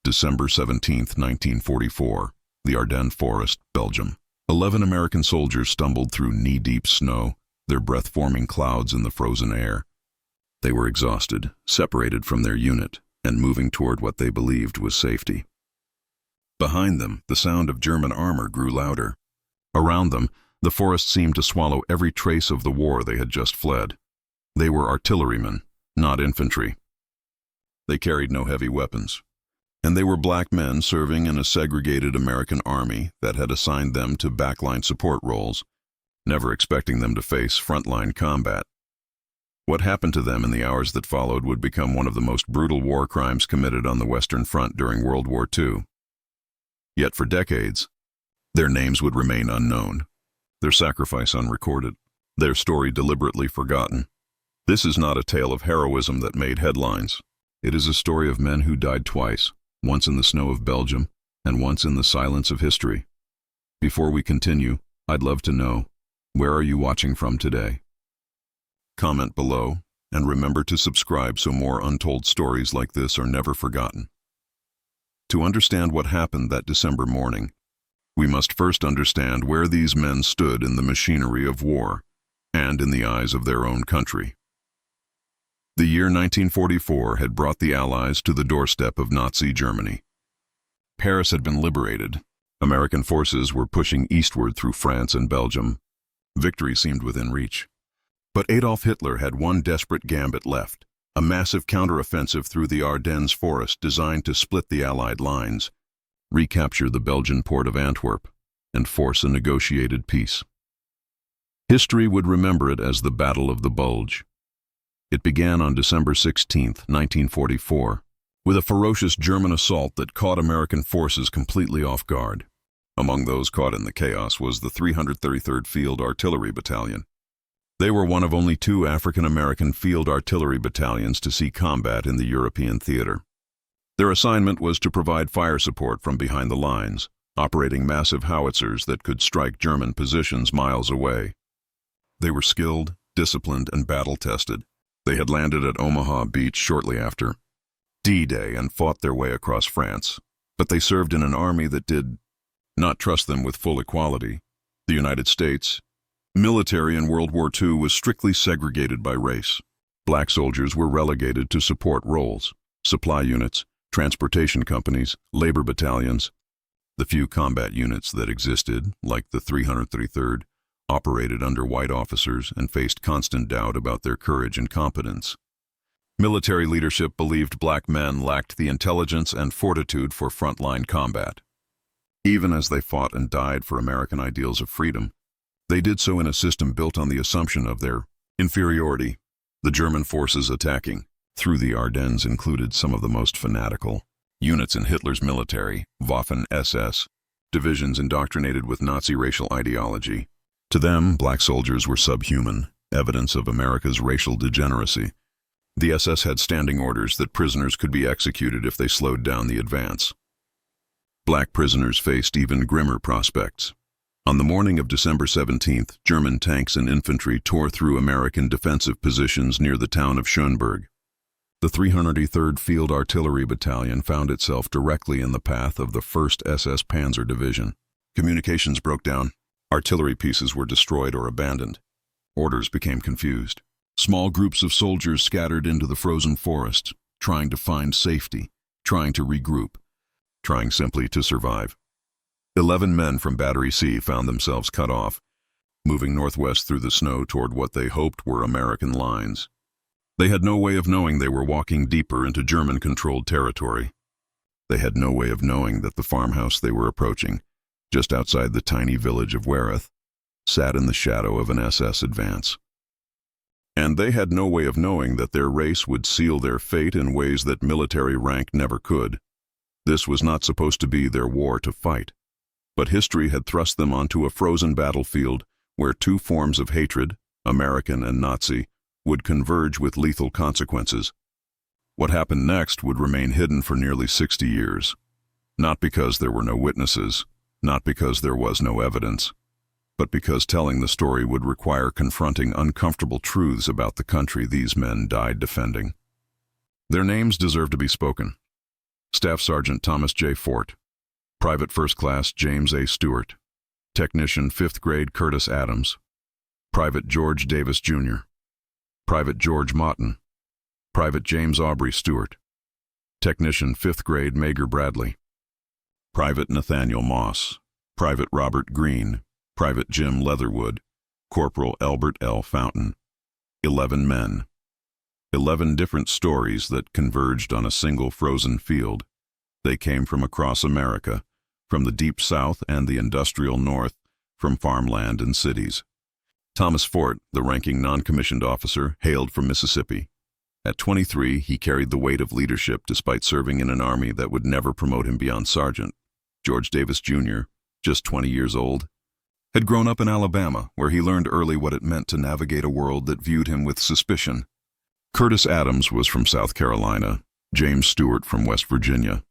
December 17, 1944, the Ardennes Forest, Belgium. 11 American soldiers stumbled through knee-deep snow, their breath forming clouds in the frozen air. They were exhausted, separated from their unit, and moving toward what they believed was safety. Behind them, the sound of German armor grew louder. Around them, the forest seemed to swallow every trace of the war they had just fled. They were artillerymen, not infantry. They carried no heavy weapons. And they were black men serving in a segregated American army that had assigned them to backline support roles, never expecting them to face frontline combat. What happened to them in the hours that followed would become one of the most brutal war crimes committed on the Western Front during World War II. Yet for decades, their names would remain unknown, their sacrifice unrecorded, their story deliberately forgotten. This is not a tale of heroism that made headlines. It is a story of men who died twice, once in the snow of Belgium and once in the silence of history. Before we continue, I'd love to know, where are you watching from today? Comment below, and remember to subscribe so more untold stories like this are never forgotten. To understand what happened that December morning, we must first understand where these men stood in the machinery of war and in the eyes of their own country. The year 1944 had brought the Allies to the doorstep of Nazi Germany. Paris had been liberated. American forces were pushing eastward through France and Belgium. Victory seemed within reach. But Adolf Hitler had one desperate gambit left, a massive counteroffensive through the Ardennes forest designed to split the Allied lines, recapture the Belgian port of Antwerp, and force a negotiated peace. History would remember it as the Battle of the Bulge. It began on December 16, 1944, with a ferocious German assault that caught American forces completely off guard. Among those caught in the chaos was the 333rd Field Artillery Battalion. They were one of only 2 African-American field artillery battalions to see combat in the European theater. Their assignment was to provide fire support from behind the lines, operating massive howitzers that could strike German positions miles away. They were skilled, disciplined, and battle-tested. They had landed at Omaha Beach shortly after D-Day and fought their way across France, but they served in an army that did not trust them with full equality. The United States military in World War II was strictly segregated by race. Black soldiers were relegated to support roles, supply units, transportation companies, labor battalions. The few combat units that existed, like the 333rd, operated under white officers and faced constant doubt about their courage and competence. Military leadership believed black men lacked the intelligence and fortitude for frontline combat. Even as they fought and died for American ideals of freedom, they did so in a system built on the assumption of their inferiority. The German forces attacking through the Ardennes included some of the most fanatical units in Hitler's military, Waffen-SS, divisions indoctrinated with Nazi racial ideology. To them, black soldiers were subhuman, evidence of America's racial degeneracy. The SS had standing orders that prisoners could be executed if they slowed down the advance. Black prisoners faced even grimmer prospects. On the morning of December 17th, German tanks and infantry tore through American defensive positions near the town of Schönberg. The 333rd Field Artillery Battalion found itself directly in the path of the 1st SS Panzer Division. Communications broke down. Artillery pieces were destroyed or abandoned. Orders became confused. Small groups of soldiers scattered into the frozen forest, trying to find safety, trying to regroup, trying simply to survive. 11 men from Battery C found themselves cut off, moving northwest through the snow toward what they hoped were American lines. They had no way of knowing they were walking deeper into German-controlled territory. They had no way of knowing that the farmhouse they were approaching, just outside the tiny village of Wereth, sat in the shadow of an SS advance. And they had no way of knowing that their race would seal their fate in ways that military rank never could. This was not supposed to be their war to fight. But history had thrust them onto a frozen battlefield where 2 forms of hatred, American and Nazi, would converge with lethal consequences. What happened next would remain hidden for nearly 60 years. Not because there were no witnesses, not because there was no evidence, but because telling the story would require confronting uncomfortable truths about the country these men died defending. Their names deserve to be spoken. Staff Sergeant Thomas J. Fort, Private First Class James A. Stewart, Technician 5th Grade Curtis Adams, Private George Davis, Jr., Private George Moughton, Private James Aubrey Stewart, Technician 5th Grade Mager Bradley, Private Nathaniel Moss, Private Robert Green, Private Jim Leatherwood, Corporal Albert L. Fountain. 11 men. 11 different stories that converged on a single frozen field. They came from across America, from the deep South and the industrial North, from farmland and cities. Thomas Fort, the ranking non-commissioned officer, hailed from Mississippi. At 23, he carried the weight of leadership despite serving in an army that would never promote him beyond sergeant. George Davis, Jr., just 20 years old, had grown up in Alabama, where he learned early what it meant to navigate a world that viewed him with suspicion. Curtis Adams was from South Carolina, James Stewart from West Virginia.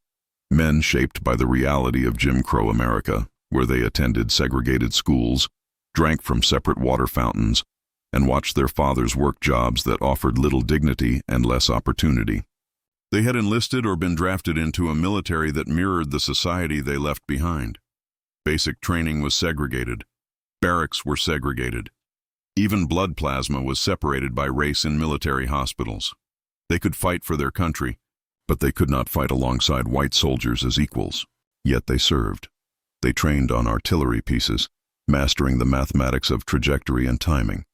Men shaped by the reality of Jim Crow America, where they attended segregated schools, drank from separate water fountains, and watched their fathers work jobs that offered little dignity and less opportunity. They had enlisted or been drafted into a military that mirrored the society they left behind. Basic training was segregated. Barracks were segregated. Even blood plasma was separated by race in military hospitals. They could fight for their country, but they could not fight alongside white soldiers as equals. Yet they served. They trained on artillery pieces, mastering the mathematics of trajectory and timing.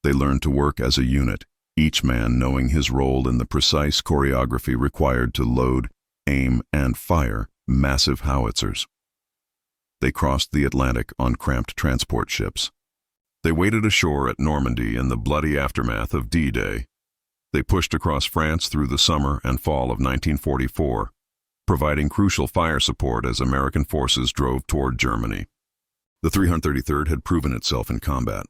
They learned to work as a unit, each man knowing his role in the precise choreography required to load, aim, and fire massive howitzers. They crossed the Atlantic on cramped transport ships. They waited ashore at Normandy in the bloody aftermath of D-Day. They pushed across France through the summer and fall of 1944, providing crucial fire support as American forces drove toward Germany. The 333rd had proven itself in combat.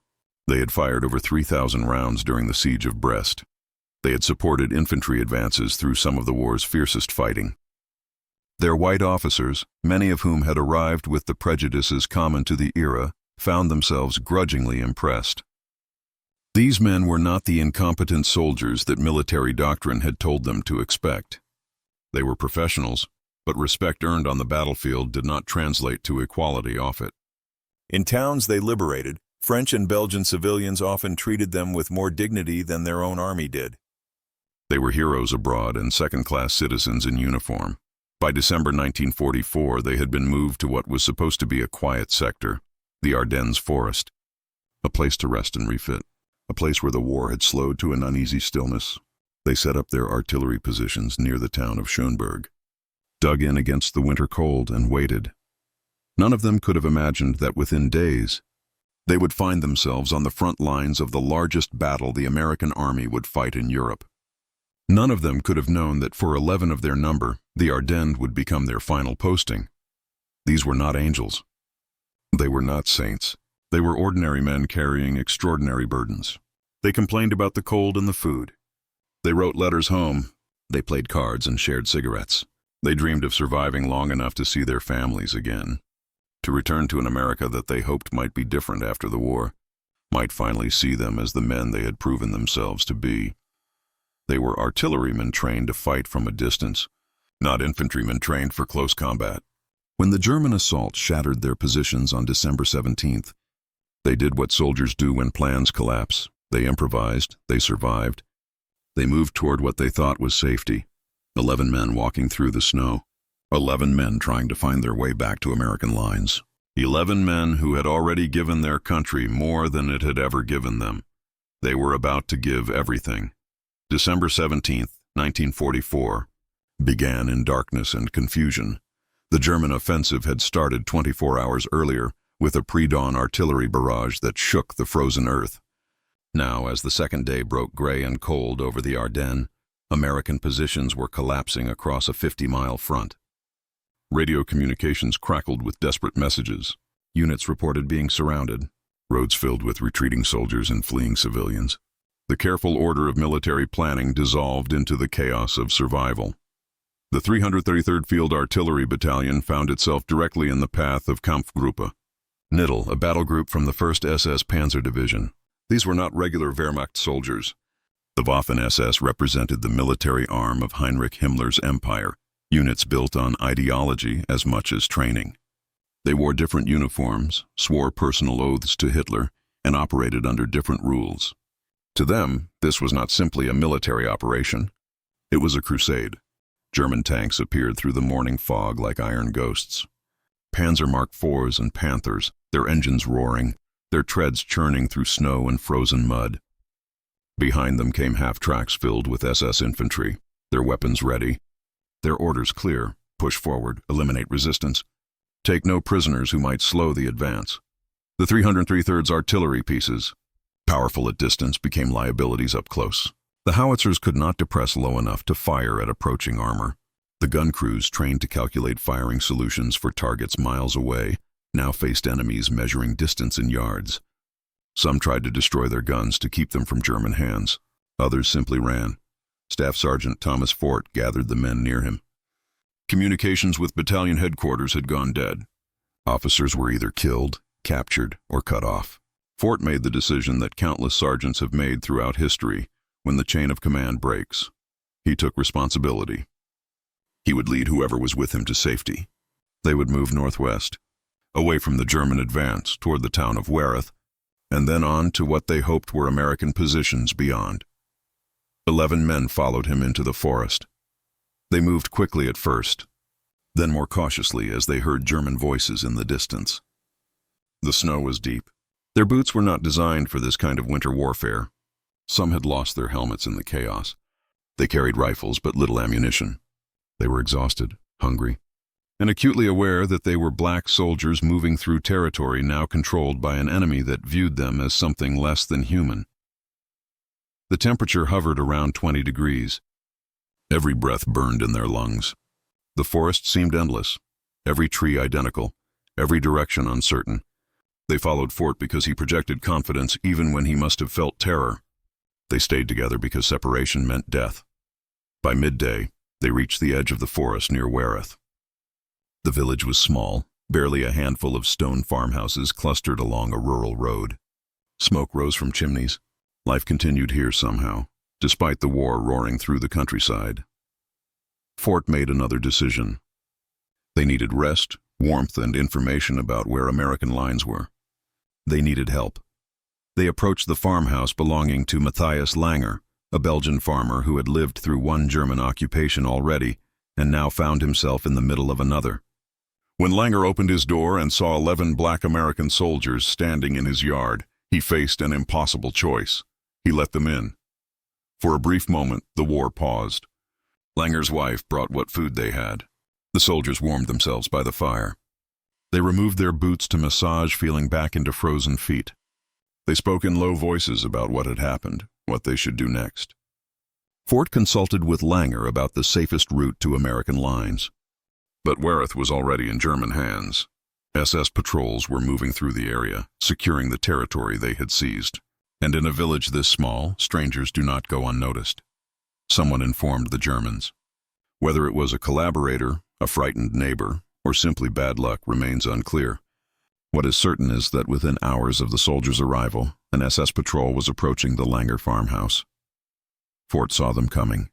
They had fired over 3,000 rounds during the siege of Brest. They had supported infantry advances through some of the war's fiercest fighting. Their white officers, many of whom had arrived with the prejudices common to the era, found themselves grudgingly impressed. These men were not the incompetent soldiers that military doctrine had told them to expect. They were professionals, but respect earned on the battlefield did not translate to equality off it. In towns they liberated, French and Belgian civilians often treated them with more dignity than their own army did. They were heroes abroad and second-class citizens in uniform. By December 1944, they had been moved to what was supposed to be a quiet sector, the Ardennes forest, a place to rest and refit, a place where the war had slowed to an uneasy stillness. They set up their artillery positions near the town of Schoenberg, dug in against the winter cold, and waited. None of them could have imagined that within days, they would find themselves on the front lines of the largest battle the American army would fight in Europe. None of them could have known that for 11 of their number, the Ardennes would become their final posting. These were not angels. They were not saints. They were ordinary men carrying extraordinary burdens. They complained about the cold and the food. They wrote letters home. They played cards and shared cigarettes. They dreamed of surviving long enough to see their families again, to return to an America that they hoped might be different after the war, might finally see them as the men they had proven themselves to be. They were artillerymen trained to fight from a distance, not infantrymen trained for close combat. When the German assault shattered their positions on December 17th, they did what soldiers do when plans collapse. They improvised, they survived. They moved toward what they thought was safety. 11 men walking through the snow. 11 men trying to find their way back to American lines. 11 men who had already given their country more than it had ever given them. They were about to give everything. December 17th, 1944, began in darkness and confusion. The German offensive had started 24 hours earlier with a pre-dawn artillery barrage that shook the frozen earth. Now, as the second day broke gray and cold over the Ardennes, American positions were collapsing across a 50-mile front. Radio communications crackled with desperate messages. Units reported being surrounded, roads filled with retreating soldiers and fleeing civilians. The careful order of military planning dissolved into the chaos of survival. The 333rd Field Artillery Battalion found itself directly in the path of Kampfgruppe. Knittel, a battle group from the 1st SS Panzer Division. These were not regular Wehrmacht soldiers. The Waffen-SS represented the military arm of Heinrich Himmler's empire, units built on ideology as much as training. They wore different uniforms, swore personal oaths to Hitler, and operated under different rules. To them, this was not simply a military operation. It was a crusade. German tanks appeared through the morning fog like iron ghosts. Panzer Mark IVs and Panthers, their engines roaring, their treads churning through snow and frozen mud. Behind them came half-tracks filled with SS infantry, their weapons ready, their orders clear: push forward, eliminate resistance, take no prisoners who might slow the advance. The 303rd artillery pieces, powerful at distance, became liabilities up close. The howitzers could not depress low enough to fire at approaching armor. The gun crews, trained to calculate firing solutions for targets miles away, now faced enemies measuring distance in yards. Some tried to destroy their guns to keep them from German hands. Others simply ran. Staff Sergeant Thomas Fort gathered the men near him. Communications with battalion headquarters had gone dead. Officers were either killed, captured, or cut off. Fort made the decision that countless sergeants have made throughout history: when the chain of command breaks, he took responsibility. He would lead whoever was with him to safety. They would move northwest, away from the German advance toward the town of WWII, and then on to what they hoped were American positions beyond. 11 men followed him into the forest. They moved quickly at first, then more cautiously as they heard German voices in the distance. The snow was deep. Their boots were not designed for this kind of winter warfare. Some had lost their helmets in the chaos. They carried rifles but little ammunition. They were exhausted, hungry, and acutely aware that they were black soldiers moving through territory now controlled by an enemy that viewed them as something less than human. The temperature hovered around 20 degrees. Every breath burned in their lungs. The forest seemed endless, every tree identical, every direction uncertain. They followed Fort because he projected confidence even when he must have felt terror. They stayed together because separation meant death. By midday, they reached the edge of the forest near WWII. The village was small, barely a handful of stone farmhouses clustered along a rural road. Smoke rose from chimneys. Life continued here somehow, despite the war roaring through the countryside. Fort made another decision. They needed rest, warmth, and information about where American lines were. They needed help. They approached the farmhouse belonging to Matthias Langer, a Belgian farmer who had lived through one German occupation already and now found himself in the middle of another. When Langer opened his door and saw 11 black American soldiers standing in his yard, he faced an impossible choice. He let them in. For a brief moment, the war paused. Langer's wife brought what food they had. The soldiers warmed themselves by the fire. They removed their boots to massage feeling back into frozen feet. They spoke in low voices about what had happened, what they should do next. Fort consulted with Langer about the safest route to American lines. But WWII was already in German hands. SS patrols were moving through the area, securing the territory they had seized. And in a village this small, strangers do not go unnoticed. Someone informed the Germans. Whether it was a collaborator, a frightened neighbor, or simply bad luck remains unclear. What is certain is that within hours of the soldiers' arrival, an SS patrol was approaching the Langer farmhouse. Fort saw them coming.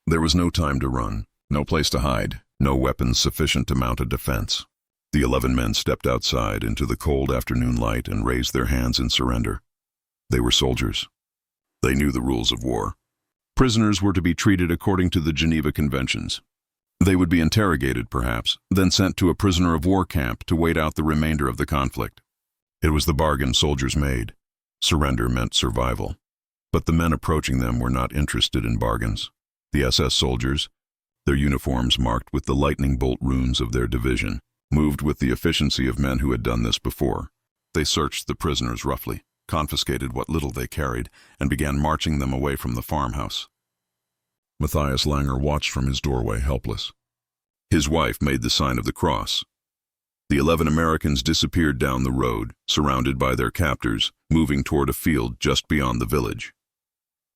There was no time to run, no place to hide, no weapons sufficient to mount a defense. The 11 men stepped outside into the cold afternoon light and raised their hands in surrender. They were soldiers. They knew the rules of war. Prisoners were to be treated according to the Geneva Conventions. They would be interrogated, perhaps, then sent to a prisoner of war camp to wait out the remainder of the conflict. It was the bargain soldiers made. Surrender meant survival. But the men approaching them were not interested in bargains. The SS soldiers, their uniforms marked with the lightning bolt runes of their division, moved with the efficiency of men who had done this before. They searched the prisoners roughly, confiscated what little they carried, and began marching them away from the farmhouse. Matthias Langer watched from his doorway, helpless. His wife made the sign of the cross. The 11 Americans disappeared down the road, surrounded by their captors, moving toward a field just beyond the village.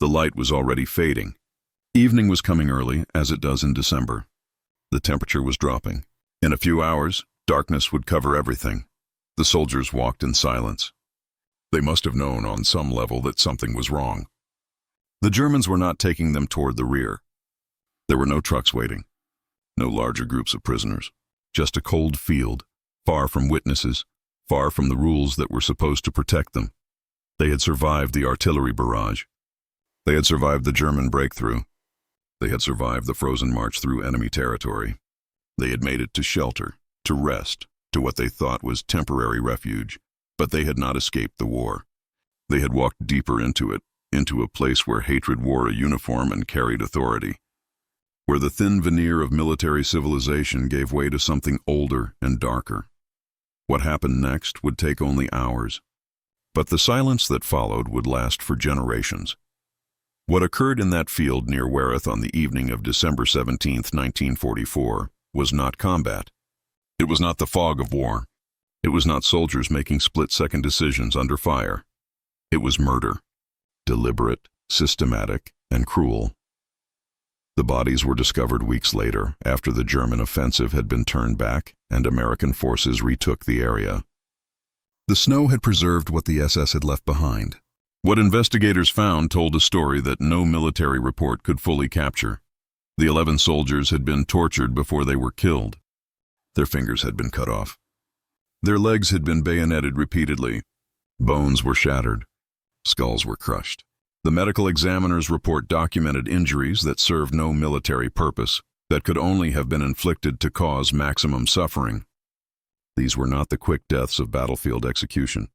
The light was already fading. Evening was coming early, as it does in December. The temperature was dropping. In a few hours, darkness would cover everything. The soldiers walked in silence. They must have known on some level that something was wrong. The Germans were not taking them toward the rear. There were no trucks waiting. No larger groups of prisoners. Just a cold field, far from witnesses, far from the rules that were supposed to protect them. They had survived the artillery barrage. They had survived the German breakthrough. They had survived the frozen march through enemy territory. They had made it to shelter, to rest, to what they thought was temporary refuge, but they had not escaped the war. They had walked deeper into it, into a place where hatred wore a uniform and carried authority, where the thin veneer of military civilization gave way to something older and darker. What happened next would take only hours, but the silence that followed would last for generations. What occurred in that field near Wereth on the evening of December 17, 1944, was not combat. It was not the fog of war. It was not soldiers making split-second decisions under fire. It was murder. Deliberate, systematic, and cruel. The bodies were discovered weeks later, after the German offensive had been turned back and American forces retook the area. The snow had preserved what the SS had left behind. What investigators found told a story that no military report could fully capture. The 11 soldiers had been tortured before they were killed. Their fingers had been cut off. Their legs had been bayoneted repeatedly. Bones were shattered. Skulls were crushed. The medical examiner's report documented injuries that served no military purpose, that could only have been inflicted to cause maximum suffering. These were not the quick deaths of battlefield execution.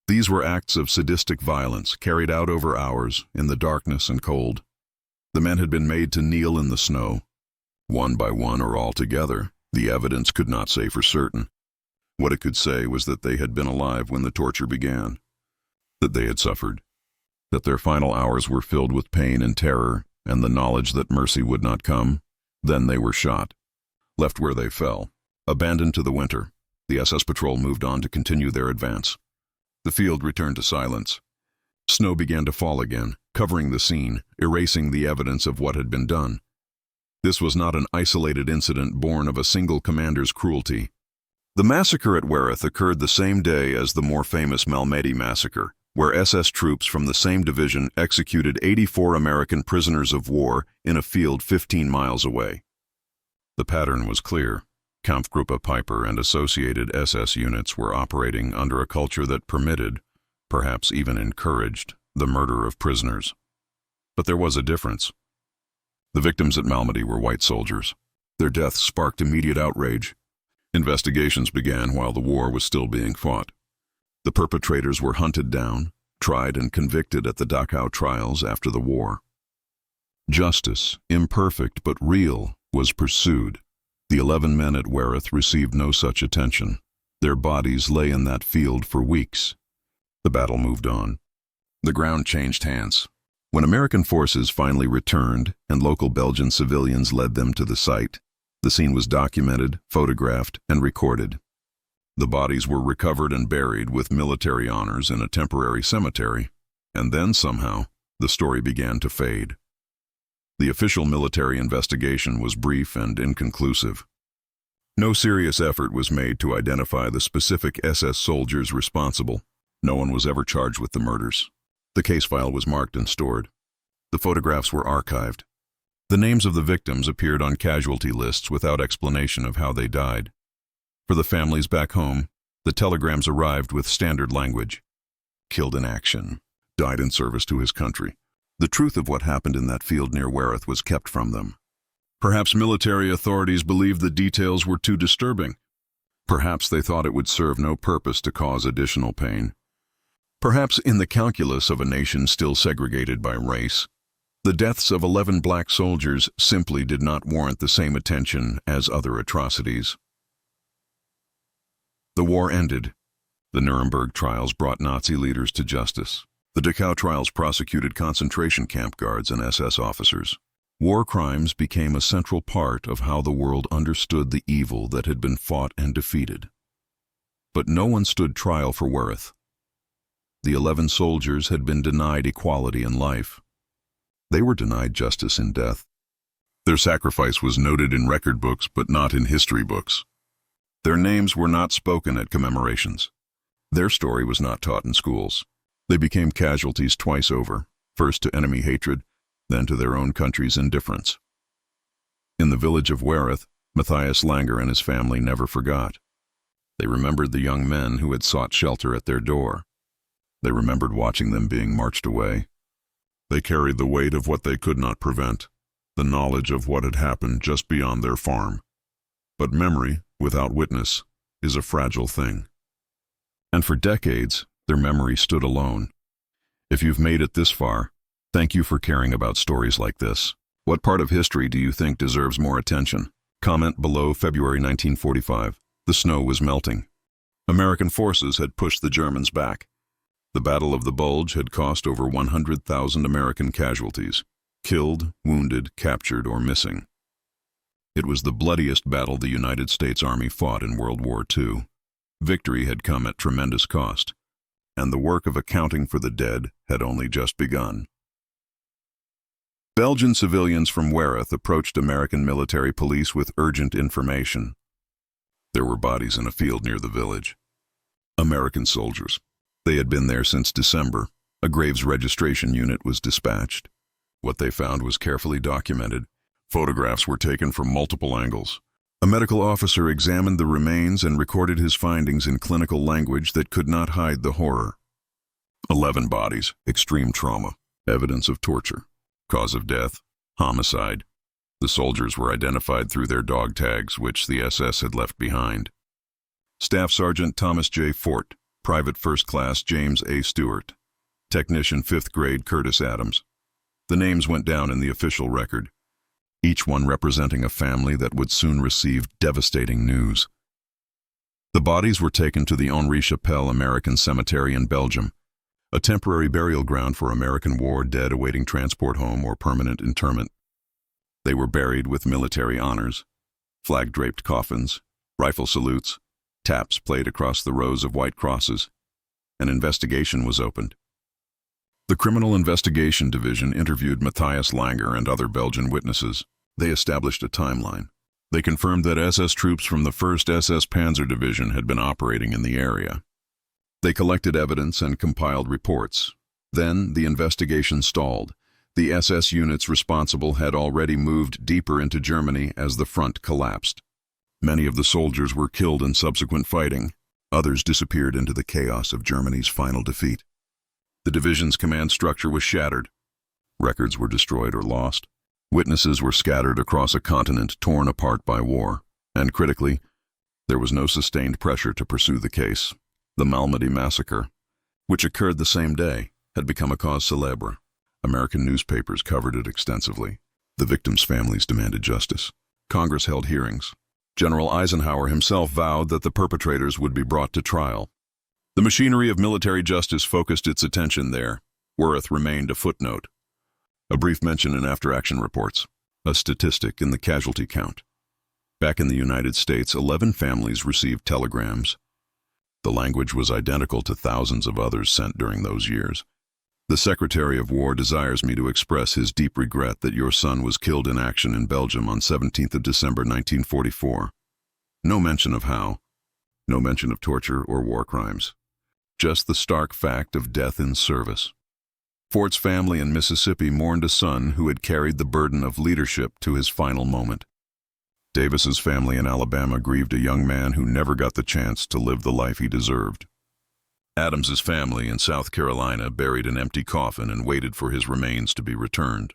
These were acts of sadistic violence carried out over hours in the darkness and cold. The men had been made to kneel in the snow. One by one or all together, the evidence could not say for certain. What it could say was that they had been alive when the torture began, that they had suffered, that their final hours were filled with pain and terror and the knowledge that mercy would not come. Then they were shot, left where they fell, abandoned to the winter. The SS patrol moved on to continue their advance. The field returned to silence. Snow began to fall again, covering the scene, erasing the evidence of what had been done. This was not an isolated incident born of a single commander's cruelty. The massacre at Wereth occurred the same day as the more famous Malmedy massacre, where SS troops from the same division executed 84 American prisoners of war in a field 15 miles away. The pattern was clear. Kampfgruppe Peiper and associated SS units were operating under a culture that permitted, perhaps even encouraged, the murder of prisoners. But there was a difference. The victims at Malmedy were white soldiers. Their deaths sparked immediate outrage. Investigations began while the war was still being fought. The perpetrators were hunted down, tried and convicted at the Dachau trials after the war. Justice, imperfect but real, was pursued. The 11 men at Wereth received no such attention. Their bodies lay in that field for weeks. The battle moved on. The ground changed hands. When American forces finally returned and local Belgian civilians led them to the site, the scene was documented, photographed, and recorded. The bodies were recovered and buried with military honors in a temporary cemetery, and then somehow the story began to fade. The official military investigation was brief and inconclusive. No serious effort was made to identify the specific SS soldiers responsible. No one was ever charged with the murders. The case file was marked and stored. The photographs were archived. The names of the victims appeared on casualty lists without explanation of how they died. For the families back home, the telegrams arrived with standard language. Killed in action. Died in service to his country. The truth of what happened in that field near Wereth was kept from them. Perhaps military authorities believed the details were too disturbing. Perhaps they thought it would serve no purpose to cause additional pain. Perhaps in the calculus of a nation still segregated by race, the deaths of 11 black soldiers simply did not warrant the same attention as other atrocities. The war ended. The Nuremberg trials brought Nazi leaders to justice. The Dachau trials prosecuted concentration camp guards and SS officers. War crimes became a central part of how the world understood the evil that had been fought and defeated. But no one stood trial for Wereth. The 11 soldiers had been denied equality in life. They were denied justice in death. Their sacrifice was noted in record books but not in history books. Their names were not spoken at commemorations. Their story was not taught in schools. They became casualties twice over, first to enemy hatred, then to their own country's indifference. In the village of WWII, Matthias Langer and his family never forgot. They remembered the young men who had sought shelter at their door. They remembered watching them being marched away. They carried the weight of what they could not prevent, the knowledge of what had happened just beyond their farm. But memory, without witness, is a fragile thing. And for decades, their memory stood alone. If you've made it this far, thank you for caring about stories like this. What part of history do you think deserves more attention? Comment below. February 1945. The snow was melting. American forces had pushed the Germans back. The Battle of the Bulge had cost over 100,000 American casualties, killed, wounded, captured, or missing. It was the bloodiest battle the United States Army fought in World War II. Victory had come at tremendous cost, and the work of accounting for the dead had only just begun. Belgian civilians from WWII approached American military police with urgent information. There were bodies in a field near the village. American soldiers. They had been there since December. A graves registration unit was dispatched. What they found was carefully documented. Photographs were taken from multiple angles. A medical officer examined the remains and recorded his findings in clinical language that could not hide the horror. 11 bodies, extreme trauma, evidence of torture. Cause of death, homicide. The soldiers were identified through their dog tags, which the SS had left behind. Staff Sergeant Thomas J. Fort, Private First Class James A. Stewart, Technician 5th Grade Curtis Adams. The names went down in the official record, each one representing a family that would soon receive devastating news. The bodies were taken to the Henri Chapelle American Cemetery in Belgium, a temporary burial ground for American war dead awaiting transport home or permanent interment. They were buried with military honors, flag-draped coffins, rifle salutes, taps played across the rows of white crosses. An investigation was opened. The Criminal Investigation Division interviewed Matthias Langer and other Belgian witnesses. They established a timeline. They confirmed that SS troops from the 1st SS Panzer Division had been operating in the area. They collected evidence and compiled reports. Then the investigation stalled. The SS units responsible had already moved deeper into Germany as the front collapsed. Many of the soldiers were killed in subsequent fighting. Others disappeared into the chaos of Germany's final defeat. The division's command structure was shattered. Records were destroyed or lost. Witnesses were scattered across a continent torn apart by war. And critically, there was no sustained pressure to pursue the case. The Malmedy massacre, which occurred the same day, had become a cause célèbre. American newspapers covered it extensively. The victims' families demanded justice. Congress held hearings. General Eisenhower himself vowed that the perpetrators would be brought to trial. The machinery of military justice focused its attention there. WWII remained a footnote. A brief mention in after-action reports. A statistic in the casualty count. Back in the United States, 11 families received telegrams. The language was identical to thousands of others sent during those years. The Secretary of War desires me to express his deep regret that your son was killed in action in Belgium on 17th of December 1944. No mention of how. No mention of torture or war crimes. Just the stark fact of death in service. Fort's family in Mississippi mourned a son who had carried the burden of leadership to his final moment. Davis's family in Alabama grieved a young man who never got the chance to live the life he deserved. Adams's family in South Carolina buried an empty coffin and waited for his remains to be returned.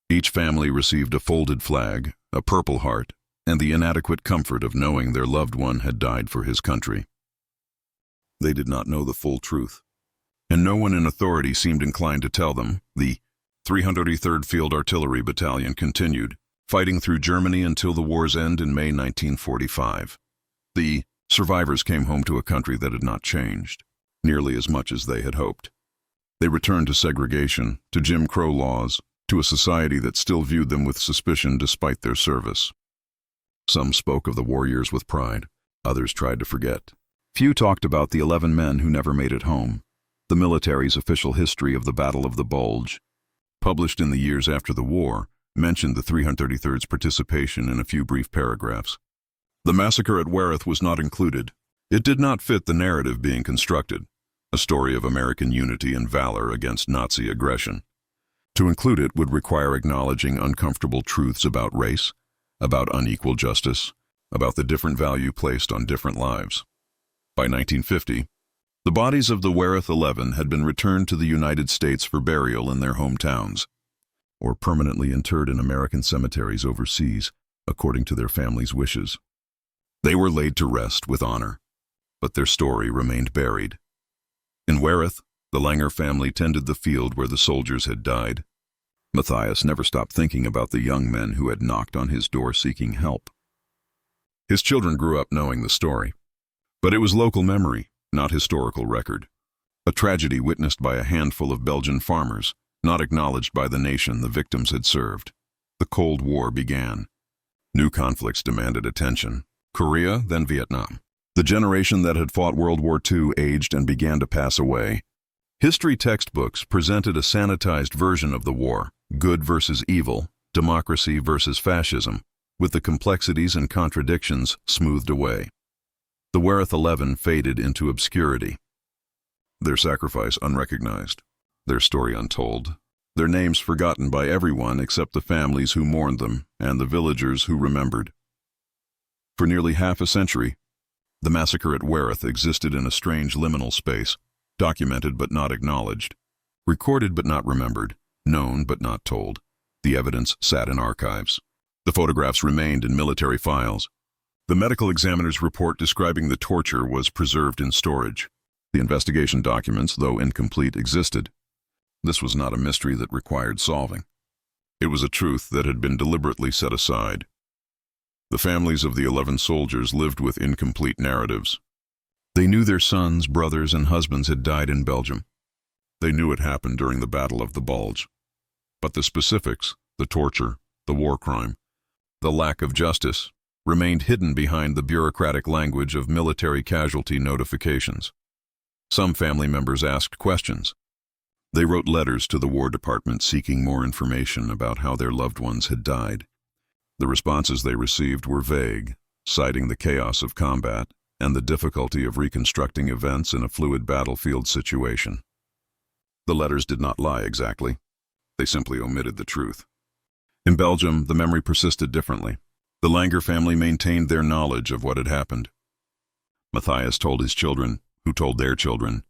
Each family received a folded flag, a Purple Heart, and the inadequate comfort of knowing their loved one had died for his country. They did not know the full truth, and no one in authority seemed inclined to tell them. The 333rd Field Artillery Battalion continued, fighting through Germany until the war's end in May 1945. The survivors came home to a country that had not changed, nearly as much as they had hoped. They returned to segregation, to Jim Crow laws, to a society that still viewed them with suspicion despite their service. Some spoke of the war years with pride, others tried to forget. Few talked about the 11 men who never made it home. The military's official history of the Battle of the Bulge, published in the years after the war, mentioned the 333rd's participation in a few brief paragraphs. The massacre at WWII was not included. It did not fit the narrative being constructed, a story of American unity and valor against Nazi aggression. To include it would require acknowledging uncomfortable truths about race, about unequal justice, about the different value placed on different lives. By 1950, the bodies of the WWII 11 had been returned to the United States for burial in their hometowns, or permanently interred in American cemeteries overseas, according to their families' wishes. They were laid to rest with honor, but their story remained buried. In WWII, the Langer family tended the field where the soldiers had died. Matthias never stopped thinking about the young men who had knocked on his door seeking help. His children grew up knowing the story, but it was local memory, not historical record. A tragedy witnessed by a handful of Belgian farmers, not acknowledged by the nation the victims had served. The Cold War began. New conflicts demanded attention. Korea, then Vietnam. The generation that had fought World War II aged and began to pass away. History textbooks presented a sanitized version of the war, good versus evil, democracy versus fascism, with the complexities and contradictions smoothed away. The WWII 11 faded into obscurity. Their sacrifice unrecognized, their story untold, their names forgotten by everyone except the families who mourned them and the villagers who remembered. For nearly half a century, the massacre at WWII existed in a strange liminal space, documented but not acknowledged, recorded but not remembered, known but not told. The evidence sat in archives. The photographs remained in military files. The medical examiner's report describing the torture was preserved in storage. The investigation documents, though incomplete, existed. This was not a mystery that required solving. It was a truth that had been deliberately set aside. The families of the 11 soldiers lived with incomplete narratives. They knew their sons, brothers, and husbands had died in Belgium. They knew it happened during the Battle of the Bulge. But the specifics, the torture, the war crime, the lack of justice, remained hidden behind the bureaucratic language of military casualty notifications. Some family members asked questions. They wrote letters to the War Department seeking more information about how their loved ones had died. The responses they received were vague, citing the chaos of combat and the difficulty of reconstructing events in a fluid battlefield situation. The letters did not lie exactly. They simply omitted the truth. In Belgium, the memory persisted differently. The Langer family maintained their knowledge of what had happened. Matthias told his children, who told their children.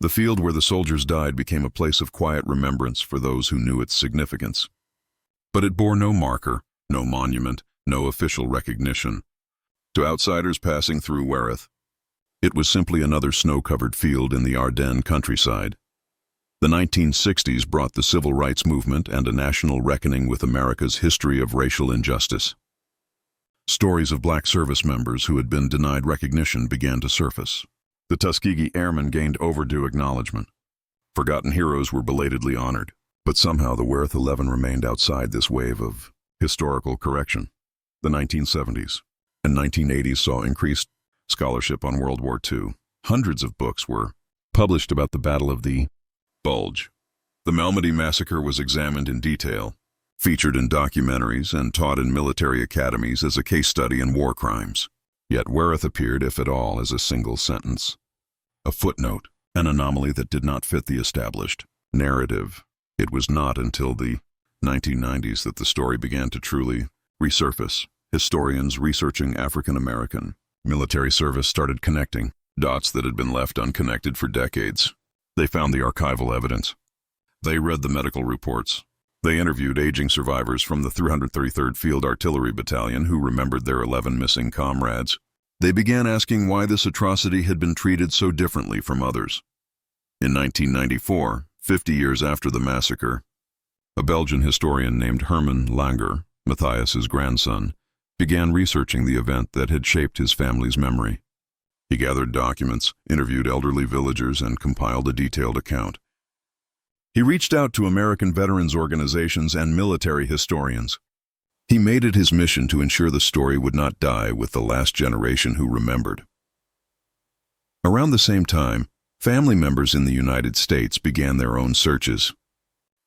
The field where the soldiers died became a place of quiet remembrance for those who knew its significance. But it bore no marker, no monument, no official recognition. To outsiders passing through WWII, it was simply another snow-covered field in the Ardennes countryside. The 1960s brought the civil rights movement and a national reckoning with America's history of racial injustice. Stories of black service members who had been denied recognition began to surface. The Tuskegee Airmen gained overdue acknowledgement. Forgotten heroes were belatedly honored, but somehow the WWII 11 remained outside this wave of historical correction. The 1970s and 1980s saw increased scholarship on World War II. Hundreds of books were published about the Battle of the Bulge. The Malmedy massacre was examined in detail, featured in documentaries, and taught in military academies as a case study in war crimes. Yet WWII appeared, if at all, as a single sentence. A footnote, an anomaly that did not fit the established narrative. It was not until the 1990s that the story began to truly resurface. Historians researching African-American military service started connecting dots that had been left unconnected for decades. They found the archival evidence. They read the medical reports. They interviewed aging survivors from the 333rd Field Artillery Battalion who remembered their 11 missing comrades. They began asking why this atrocity had been treated so differently from others. In 1994, 50 years after the massacre, a Belgian historian named Herman Langer, Matthias's grandson, began researching the event that had shaped his family's memory. He gathered documents, interviewed elderly villagers, and compiled a detailed account. He reached out to American veterans organizations and military historians. He made it his mission to ensure the story would not die with the last generation who remembered. Around the same time, family members in the United States began their own searches.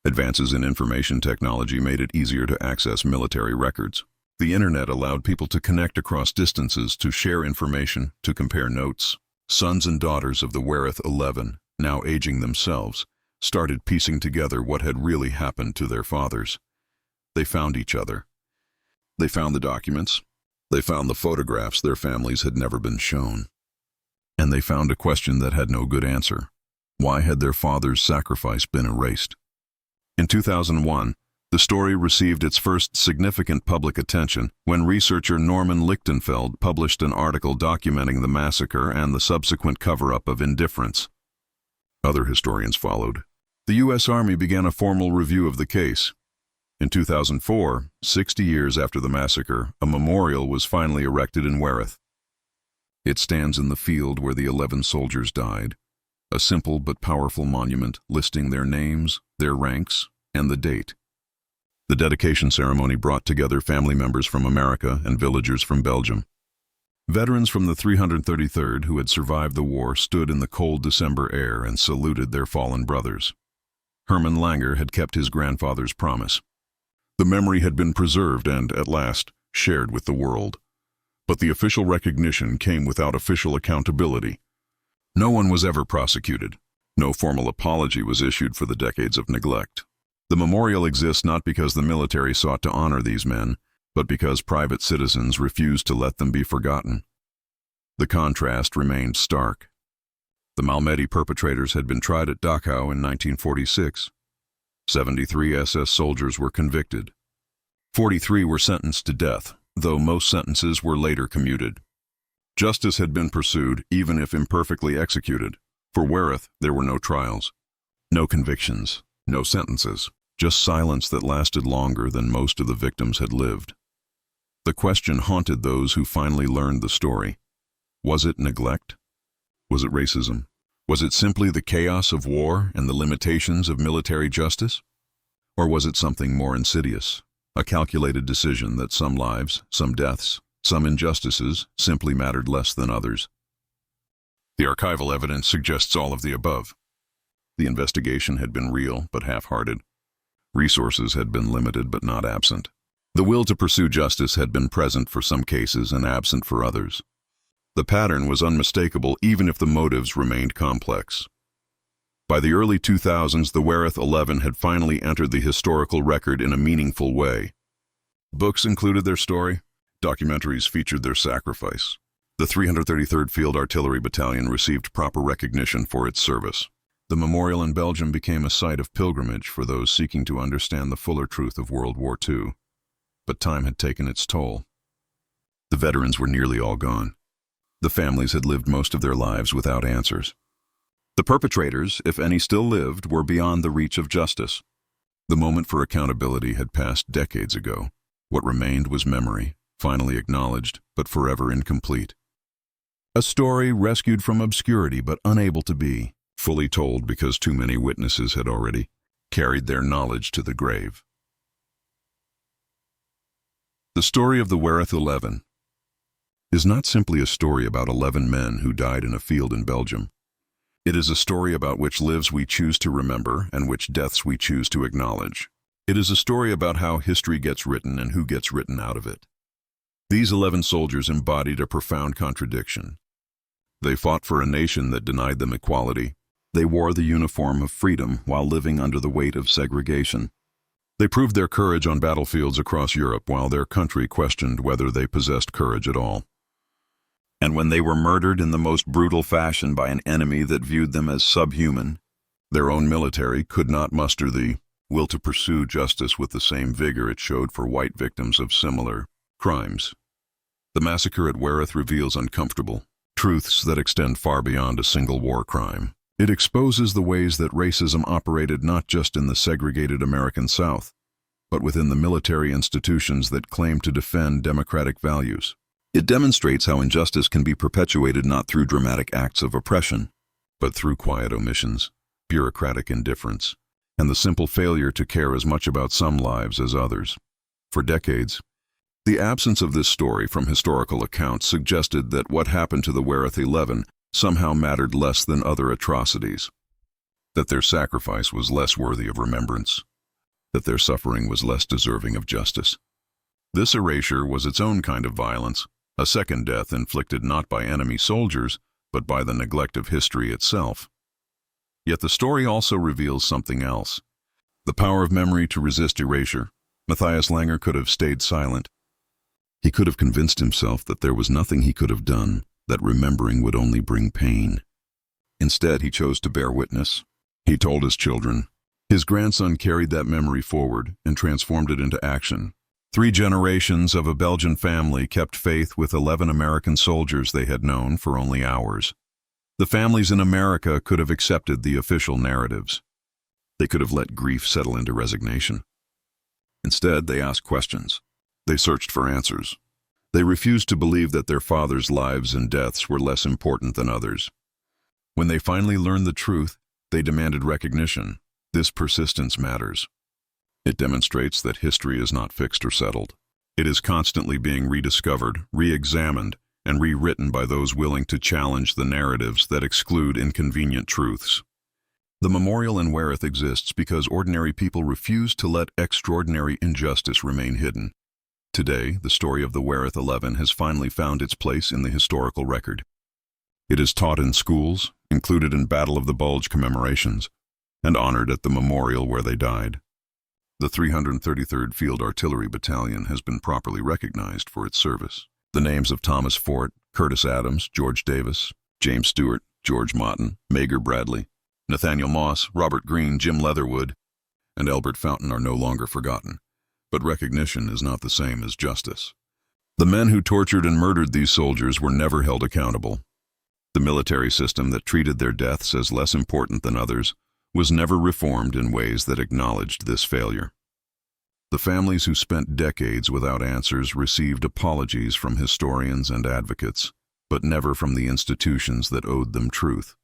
Advances in information technology made it easier to access military records. The internet allowed people to connect across distances, to share information, to compare notes. Sons and daughters of the WWII 11, now aging themselves, started piecing together what had really happened to their fathers. They found each other. They found the documents. They found the photographs their families had never been shown. And they found a question that had no good answer. Why had their father's sacrifice been erased? In 2001, the story received its first significant public attention when researcher Norman Lichtenfeld published an article documenting the massacre and the subsequent cover-up of indifference. Other historians followed. The U.S. Army began a formal review of the case. In 2004, 60 years after the massacre, a memorial was finally erected in Wereth. It stands in the field where the 11 soldiers died, a simple but powerful monument listing their names, their ranks, and the date. The dedication ceremony brought together family members from America and villagers from Belgium. Veterans from the 333rd who had survived the war stood in the cold December air and saluted their fallen brothers. Herman Langer had kept his grandfather's promise. The memory had been preserved and, at last, shared with the world. But the official recognition came without official accountability. No one was ever prosecuted. No formal apology was issued for the decades of neglect. The memorial exists not because the military sought to honor these men, but because private citizens refused to let them be forgotten. The contrast remained stark. The Malmedy perpetrators had been tried at Dachau in 1946. 73 SS soldiers were convicted. 43 were sentenced to death, though most sentences were later commuted. Justice had been pursued, even if imperfectly executed. For Wereth, there were no trials, no convictions, no sentences, just silence that lasted longer than most of the victims had lived. The question haunted those who finally learned the story. Was it neglect? Was it racism? Was it simply the chaos of war and the limitations of military justice? Or was it something more insidious, a calculated decision that some lives, some deaths, some injustices simply mattered less than others? The archival evidence suggests all of the above. The investigation had been real but half-hearted. Resources had been limited but not absent. The will to pursue justice had been present for some cases and absent for others. The pattern was unmistakable even if the motives remained complex. By the early 2000s, the Wereth 11 had finally entered the historical record in a meaningful way. Books included their story. Documentaries featured their sacrifice. The 333rd Field Artillery Battalion received proper recognition for its service. The memorial in Belgium became a site of pilgrimage for those seeking to understand the fuller truth of World War II. But time had taken its toll. The veterans were nearly all gone. The families had lived most of their lives without answers. The perpetrators, if any still lived, were beyond the reach of justice. The moment for accountability had passed decades ago. What remained was memory, finally acknowledged, but forever incomplete. A story rescued from obscurity but unable to be fully told because too many witnesses had already carried their knowledge to the grave. The story of the Wereth 11 is not simply a story about 11 men who died in a field in Belgium. It is a story about which lives we choose to remember and which deaths we choose to acknowledge. It is a story about how history gets written and who gets written out of it. These 11 soldiers embodied a profound contradiction. They fought for a nation that denied them equality. They wore the uniform of freedom while living under the weight of segregation. They proved their courage on battlefields across Europe while their country questioned whether they possessed courage at all. And when they were murdered in the most brutal fashion by an enemy that viewed them as subhuman, their own military could not muster the will to pursue justice with the same vigor it showed for white victims of similar crimes. The massacre at Wereth reveals uncomfortable truths that extend far beyond a single war crime. It exposes the ways that racism operated not just in the segregated American South, but within the military institutions that claim to defend democratic values. It demonstrates how injustice can be perpetuated not through dramatic acts of oppression, but through quiet omissions, bureaucratic indifference, and the simple failure to care as much about some lives as others. For decades, the absence of this story from historical accounts suggested that what happened to the Wereth 11 somehow mattered less than other atrocities, that their sacrifice was less worthy of remembrance, that their suffering was less deserving of justice. This erasure was its own kind of violence, a second death inflicted not by enemy soldiers, but by the neglect of history itself. Yet the story also reveals something else. The power of memory to resist erasure. Matthias Langer could have stayed silent. He could have convinced himself that there was nothing he could have done, that remembering would only bring pain. Instead, he chose to bear witness. He told his children. His grandson carried that memory forward and transformed it into action. 3 generations of a Belgian family kept faith with 11 American soldiers they had known for only hours. The families in America could have accepted the official narratives. They could have let grief settle into resignation. Instead, they asked questions. They searched for answers. They refused to believe that their fathers' lives and deaths were less important than others. When they finally learned the truth, they demanded recognition. This persistence matters. It demonstrates that history is not fixed or settled. It is constantly being rediscovered, re-examined, and rewritten by those willing to challenge the narratives that exclude inconvenient truths. The memorial in WWII exists because ordinary people refuse to let extraordinary injustice remain hidden. Today, the story of the WWII 11 has finally found its place in the historical record. It is taught in schools, included in Battle of the Bulge commemorations, and honored at the memorial where they died. The 333rd Field Artillery Battalion has been properly recognized for its service. The names of Thomas Fort, Curtis Adams, George Davis, James Stewart, George Motton, Mager Bradley, Nathaniel Moss, Robert Greene, Jim Leatherwood, and Elbert Fountain are no longer forgotten. But recognition is not the same as justice. The men who tortured and murdered these soldiers were never held accountable. The military system that treated their deaths as less important than others was never reformed in ways that acknowledged this failure. The families who spent decades without answers received apologies from historians and advocates, but never from the institutions that owed them truth.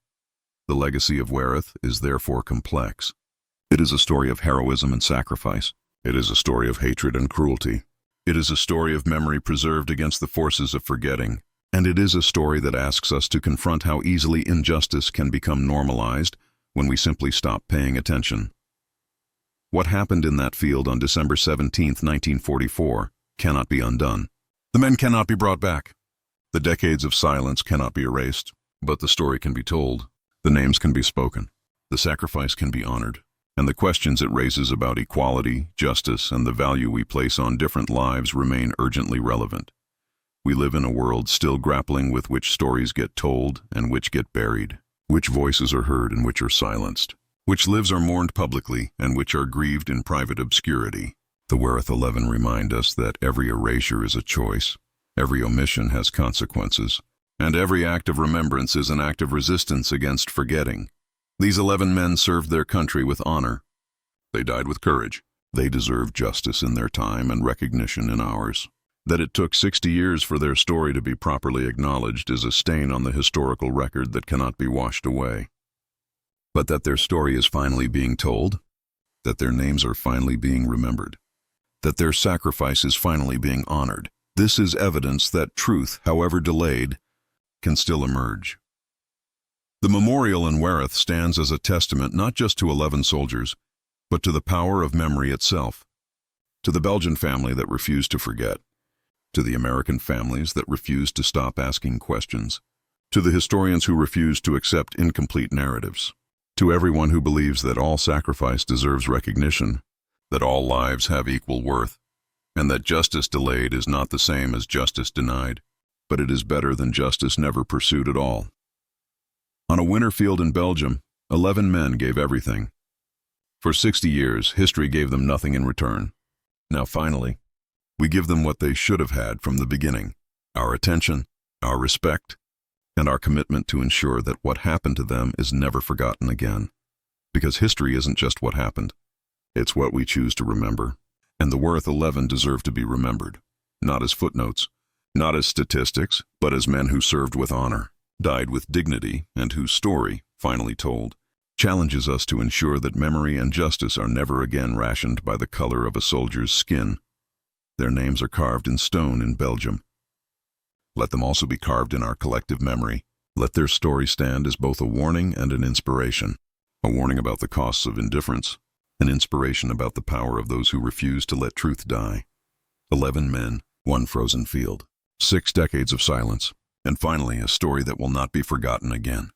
The legacy of WWII is therefore complex. It is a story of heroism and sacrifice. It is a story of hatred and cruelty. It is a story of memory preserved against the forces of forgetting. And it is a story that asks us to confront how easily injustice can become normalized when we simply stop paying attention. What happened in that field on December 17, 1944, cannot be undone. The men cannot be brought back. The decades of silence cannot be erased, but the story can be told. The names can be spoken. The sacrifice can be honored. And the questions it raises about equality, justice, and the value we place on different lives remain urgently relevant. We live in a world still grappling with which stories get told and which get buried, which voices are heard and which are silenced, which lives are mourned publicly and which are grieved in private obscurity. The WWII 11 remind us that every erasure is a choice, every omission has consequences, and every act of remembrance is an act of resistance against forgetting. These 11 men served their country with honor. They died with courage. They deserve justice in their time and recognition in ours. That it took 60 years for their story to be properly acknowledged is a stain on the historical record that cannot be washed away. But that their story is finally being told, that their names are finally being remembered, that their sacrifice is finally being honored, this is evidence that truth, however delayed, can still emerge. The memorial in WWII stands as a testament not just to 11 soldiers, but to the power of memory itself, to the Belgian family that refused to forget, to the American families that refused to stop asking questions, to the historians who refused to accept incomplete narratives, to everyone who believes that all sacrifice deserves recognition, that all lives have equal worth, and that justice delayed is not the same as justice denied, but it is better than justice never pursued at all. On a winter field in Belgium, 11 men gave everything. For 60 years, history gave them nothing in return. Now finally, we give them what they should have had from the beginning: our attention, our respect, and our commitment to ensure that what happened to them is never forgotten again. Because history isn't just what happened, it's what we choose to remember. And the WWII 11 deserve to be remembered, not as footnotes, not as statistics, but as men who served with honor, died with dignity, and whose story, finally told, challenges us to ensure that memory and justice are never again rationed by the color of a soldier's skin. Their names are carved in stone in Belgium. Let them also be carved in our collective memory. Let their story stand as both a warning and an inspiration. A warning about the costs of indifference, an inspiration about the power of those who refuse to let truth die. 11 men, 1 frozen field, 6 decades of silence, and finally a story that will not be forgotten again.